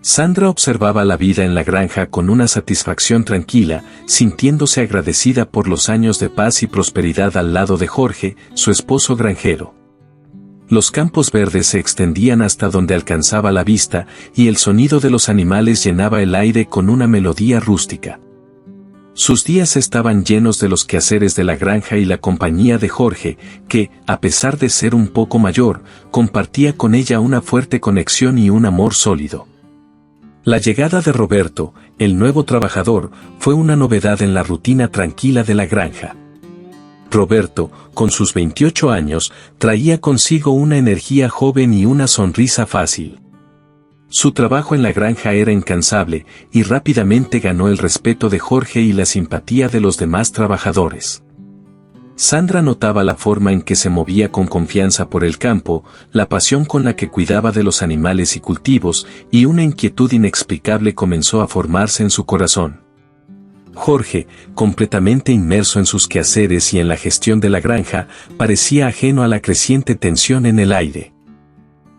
Sandra observaba la vida en la granja con una satisfacción tranquila, sintiéndose agradecida por los años de paz y prosperidad al lado de Jorge, su esposo granjero. Los campos verdes se extendían hasta donde alcanzaba la vista, y el sonido de los animales llenaba el aire con una melodía rústica. Sus días estaban llenos de los quehaceres de la granja y la compañía de Jorge, que, a pesar de ser un poco mayor, compartía con ella una fuerte conexión y un amor sólido. La llegada de Roberto, el nuevo trabajador, fue una novedad en la rutina tranquila de la granja. Roberto, con sus 28 años, traía consigo una energía joven y una sonrisa fácil. Su trabajo en la granja era incansable, y rápidamente ganó el respeto de Jorge y la simpatía de los demás trabajadores. Sandra notaba la forma en que se movía con confianza por el campo, la pasión con la que cuidaba de los animales y cultivos, y una inquietud inexplicable comenzó a formarse en su corazón. Jorge, completamente inmerso en sus quehaceres y en la gestión de la granja, parecía ajeno a la creciente tensión en el aire.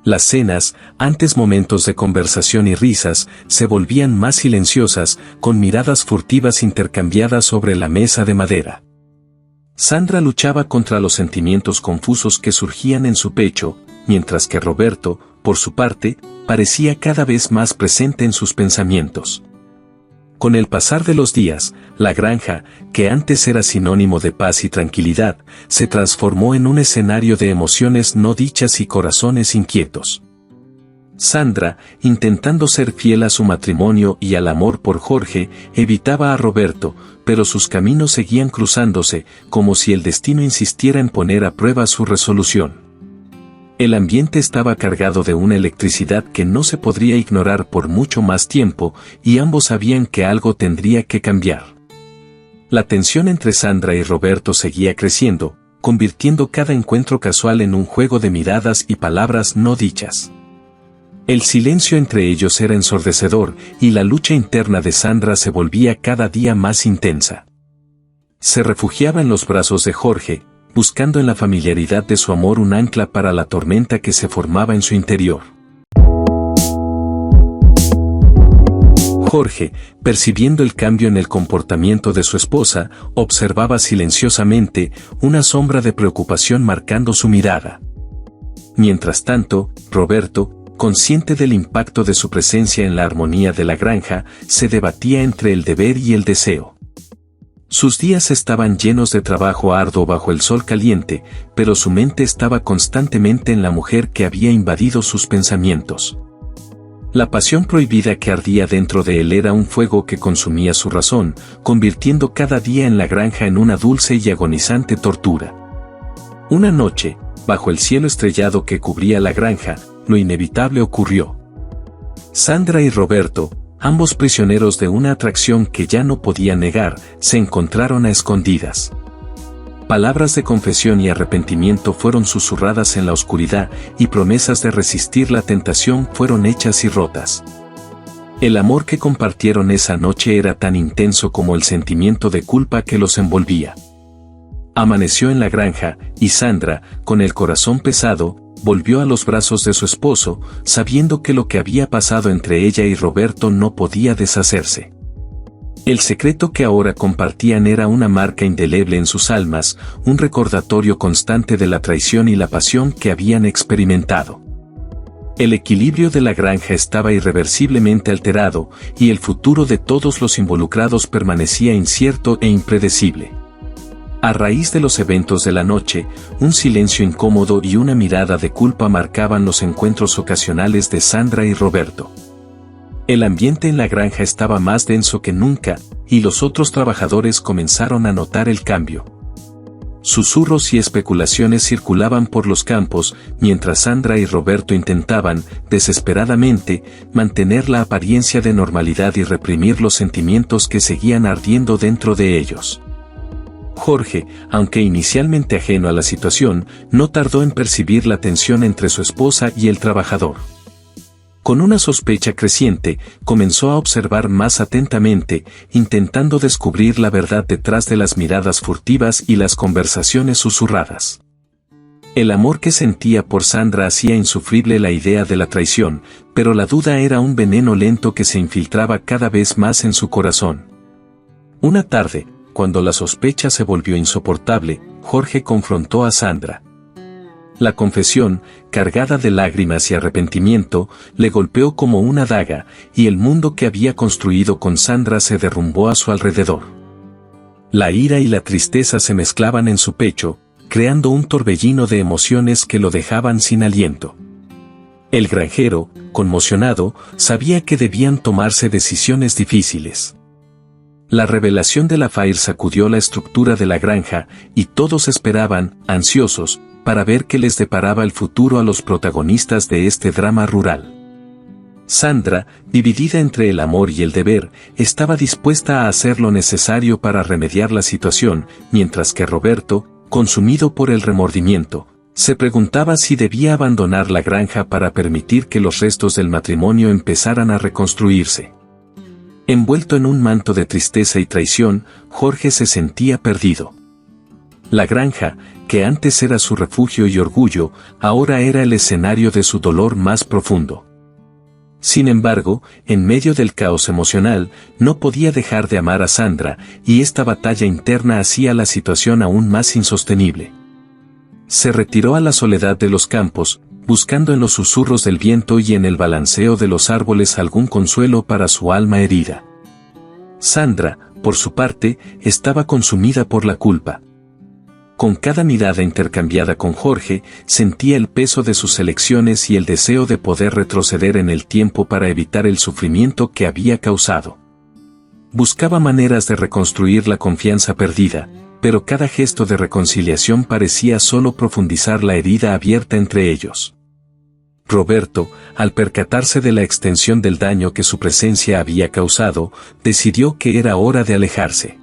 Las cenas, antes momentos de conversación y risas, se volvían más silenciosas, con miradas furtivas intercambiadas sobre la mesa de madera. Sandra luchaba contra los sentimientos confusos que surgían en su pecho, mientras que Roberto, por su parte, parecía cada vez más presente en sus pensamientos. Con el pasar de los días, la granja, que antes era sinónimo de paz y tranquilidad, se transformó en un escenario de emociones no dichas y corazones inquietos. Sandra, intentando ser fiel a su matrimonio y al amor por Jorge, evitaba a Roberto, pero sus caminos seguían cruzándose, como si el destino insistiera en poner a prueba su resolución. El ambiente estaba cargado de una electricidad que no se podría ignorar por mucho más tiempo, y ambos sabían que algo tendría que cambiar. La tensión entre Sandra y Roberto seguía creciendo, convirtiendo cada encuentro casual en un juego de miradas y palabras no dichas. El silencio entre ellos era ensordecedor, y la lucha interna de Sandra se volvía cada día más intensa. Se refugiaba en los brazos de Jorge, buscando en la familiaridad de su amor un ancla para la tormenta que se formaba en su interior. Jorge, percibiendo el cambio en el comportamiento de su esposa, observaba silenciosamente, una sombra de preocupación marcando su mirada. Mientras tanto, Roberto, consciente del impacto de su presencia en la armonía de la granja, se debatía entre el deber y el deseo. Sus días estaban llenos de trabajo arduo bajo el sol caliente, pero su mente estaba constantemente en la mujer que había invadido sus pensamientos. La pasión prohibida que ardía dentro de él era un fuego que consumía su razón, convirtiendo cada día en la granja en una dulce y agonizante tortura. Una noche, bajo el cielo estrellado que cubría la granja, lo inevitable ocurrió. Sandra y Roberto, ambos prisioneros de una atracción que ya no podían negar, se encontraron a escondidas. Palabras de confesión y arrepentimiento fueron susurradas en la oscuridad, y promesas de resistir la tentación fueron hechas y rotas. El amor que compartieron esa noche era tan intenso como el sentimiento de culpa que los envolvía. Amaneció en la granja, y Sandra, con el corazón pesado, volvió a los brazos de su esposo, sabiendo que lo que había pasado entre ella y Roberto no podía deshacerse. El secreto que ahora compartían era una marca indeleble en sus almas, un recordatorio constante de la traición y la pasión que habían experimentado. El equilibrio de la granja estaba irreversiblemente alterado, y el futuro de todos los involucrados permanecía incierto e impredecible. A raíz de los eventos de la noche, un silencio incómodo y una mirada de culpa marcaban los encuentros ocasionales de Sandra y Roberto. El ambiente en la granja estaba más denso que nunca, y los otros trabajadores comenzaron a notar el cambio. Susurros y especulaciones circulaban por los campos, mientras Sandra y Roberto intentaban, desesperadamente, mantener la apariencia de normalidad y reprimir los sentimientos que seguían ardiendo dentro de ellos. Jorge, aunque inicialmente ajeno a la situación, no tardó en percibir la tensión entre su esposa y el trabajador. Con una sospecha creciente, comenzó a observar más atentamente, intentando descubrir la verdad detrás de las miradas furtivas y las conversaciones susurradas. El amor que sentía por Sandra hacía insufrible la idea de la traición, pero la duda era un veneno lento que se infiltraba cada vez más en su corazón. Una tarde, cuando la sospecha se volvió insoportable, Jorge confrontó a Sandra. La confesión, cargada de lágrimas y arrepentimiento, le golpeó como una daga, y el mundo que había construido con Sandra se derrumbó a su alrededor. La ira y la tristeza se mezclaban en su pecho, creando un torbellino de emociones que lo dejaban sin aliento. El granjero, conmocionado, sabía que debían tomarse decisiones difíciles. La revelación de la Fair sacudió la estructura de la granja, y todos esperaban, ansiosos, para ver qué les deparaba el futuro a los protagonistas de este drama rural. Sandra, dividida entre el amor y el deber, estaba dispuesta a hacer lo necesario para remediar la situación, mientras que Roberto, consumido por el remordimiento, se preguntaba si debía abandonar la granja para permitir que los restos del matrimonio empezaran a reconstruirse. Envuelto en un manto de tristeza y traición, Jorge se sentía perdido. La granja, que antes era su refugio y orgullo, ahora era el escenario de su dolor más profundo. Sin embargo, en medio del caos emocional, no podía dejar de amar a Sandra, y esta batalla interna hacía la situación aún más insostenible. Se retiró a la soledad de los campos, buscando en los susurros del viento y en el balanceo de los árboles algún consuelo para su alma herida. Sandra, por su parte, estaba consumida por la culpa. Con cada mirada intercambiada con Jorge, sentía el peso de sus elecciones y el deseo de poder retroceder en el tiempo para evitar el sufrimiento que había causado. Buscaba maneras de reconstruir la confianza perdida, pero cada gesto de reconciliación parecía solo profundizar la herida abierta entre ellos. Roberto, al percatarse de la extensión del daño que su presencia había causado, decidió que era hora de alejarse.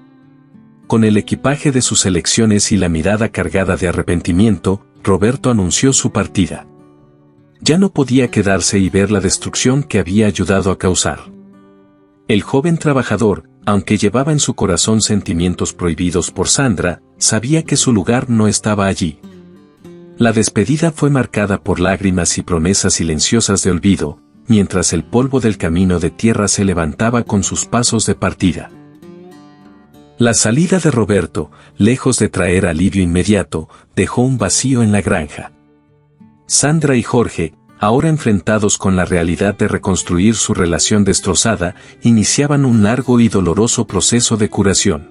Con el equipaje de sus elecciones y la mirada cargada de arrepentimiento, Roberto anunció su partida. Ya no podía quedarse y ver la destrucción que había ayudado a causar. El joven trabajador, aunque llevaba en su corazón sentimientos prohibidos por Sandra, sabía que su lugar no estaba allí. La despedida fue marcada por lágrimas y promesas silenciosas de olvido, mientras el polvo del camino de tierra se levantaba con sus pasos de partida. La salida de Roberto, lejos de traer alivio inmediato, dejó un vacío en la granja. Sandra y Jorge, ahora enfrentados con la realidad de reconstruir su relación destrozada, iniciaban un largo y doloroso proceso de curación.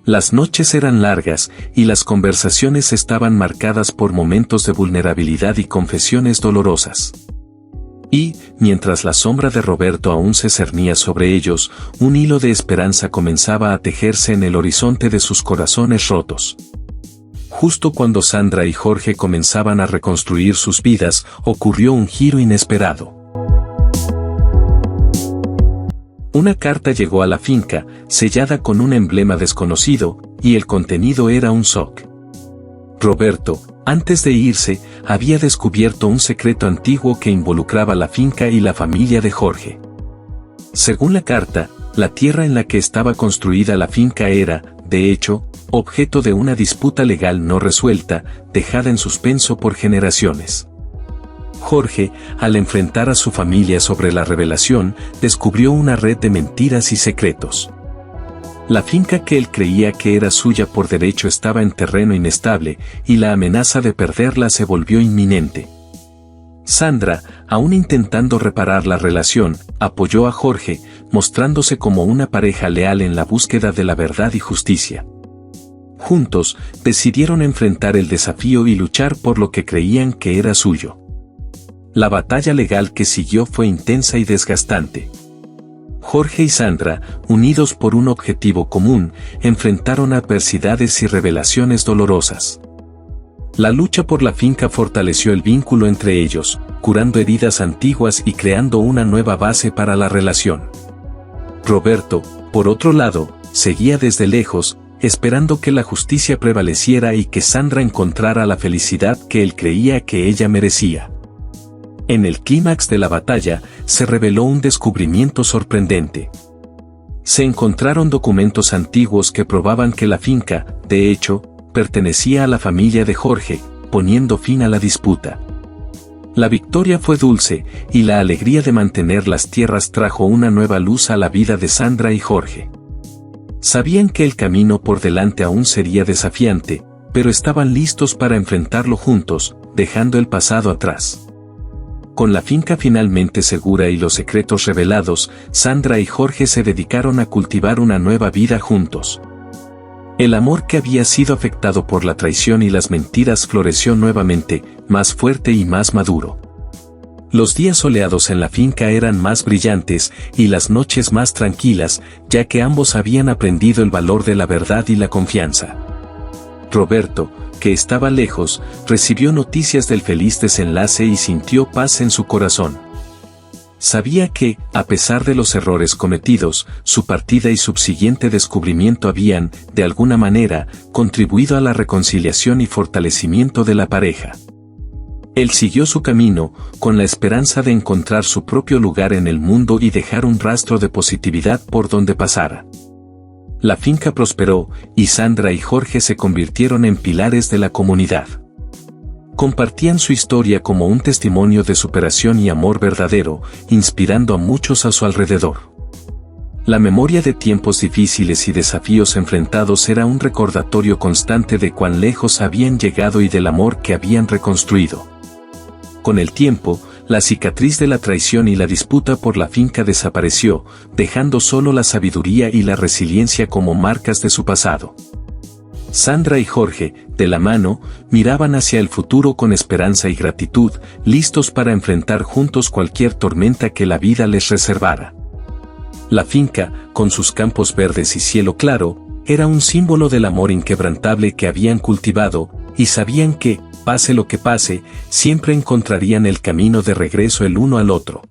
Las noches eran largas, y las conversaciones estaban marcadas por momentos de vulnerabilidad y confesiones dolorosas. Y, mientras la sombra de Roberto aún se cernía sobre ellos, un hilo de esperanza comenzaba a tejerse en el horizonte de sus corazones rotos. Justo cuando Sandra y Jorge comenzaban a reconstruir sus vidas, ocurrió un giro inesperado. Una carta llegó a la finca, sellada con un emblema desconocido, y el contenido era un SOC. Roberto, antes de irse, había descubierto un secreto antiguo que involucraba la finca y la familia de Jorge. Según la carta, la tierra en la que estaba construida la finca era, de hecho, objeto de una disputa legal no resuelta, dejada en suspenso por generaciones. Jorge, al enfrentar a su familia sobre la revelación, descubrió una red de mentiras y secretos. La finca que él creía que era suya por derecho estaba en terreno inestable, y la amenaza de perderla se volvió inminente. Sandra, aún intentando reparar la relación, apoyó a Jorge, mostrándose como una pareja leal en la búsqueda de la verdad y justicia. Juntos, decidieron enfrentar el desafío y luchar por lo que creían que era suyo. La batalla legal que siguió fue intensa y desgastante. Jorge y Sandra, unidos por un objetivo común, enfrentaron adversidades y revelaciones dolorosas. La lucha por la finca fortaleció el vínculo entre ellos, curando heridas antiguas y creando una nueva base para la relación. Roberto, por otro lado, seguía desde lejos, esperando que la justicia prevaleciera y que Sandra encontrara la felicidad que él creía que ella merecía. En el clímax de la batalla, se reveló un descubrimiento sorprendente. Se encontraron documentos antiguos que probaban que la finca, de hecho, pertenecía a la familia de Jorge, poniendo fin a la disputa. La victoria fue dulce, y la alegría de mantener las tierras trajo una nueva luz a la vida de Sandra y Jorge. Sabían que el camino por delante aún sería desafiante, pero estaban listos para enfrentarlo juntos, dejando el pasado atrás. Con la finca finalmente segura y los secretos revelados, Sandra y Jorge se dedicaron a cultivar una nueva vida juntos. El amor que había sido afectado por la traición y las mentiras floreció nuevamente, más fuerte y más maduro. Los días soleados en la finca eran más brillantes y las noches más tranquilas, ya que ambos habían aprendido el valor de la verdad y la confianza. Roberto, que estaba lejos, recibió noticias del feliz desenlace y sintió paz en su corazón. Sabía que, a pesar de los errores cometidos, su partida y subsiguiente descubrimiento habían, de alguna manera, contribuido a la reconciliación y fortalecimiento de la pareja. Él siguió su camino, con la esperanza de encontrar su propio lugar en el mundo y dejar un rastro de positividad por donde pasara. La finca prosperó, y Sandra y Jorge se convirtieron en pilares de la comunidad. Compartían su historia como un testimonio de superación y amor verdadero, inspirando a muchos a su alrededor. La memoria de tiempos difíciles y desafíos enfrentados era un recordatorio constante de cuán lejos habían llegado y del amor que habían reconstruido. Con el tiempo, la cicatriz de la traición y la disputa por la finca desapareció, dejando solo la sabiduría y la resiliencia como marcas de su pasado. Sandra y Jorge, de la mano, miraban hacia el futuro con esperanza y gratitud, listos para enfrentar juntos cualquier tormenta que la vida les reservara. La finca, con sus campos verdes y cielo claro, era un símbolo del amor inquebrantable que habían cultivado, y sabían que, pase lo que pase, siempre encontrarían el camino de regreso el uno al otro.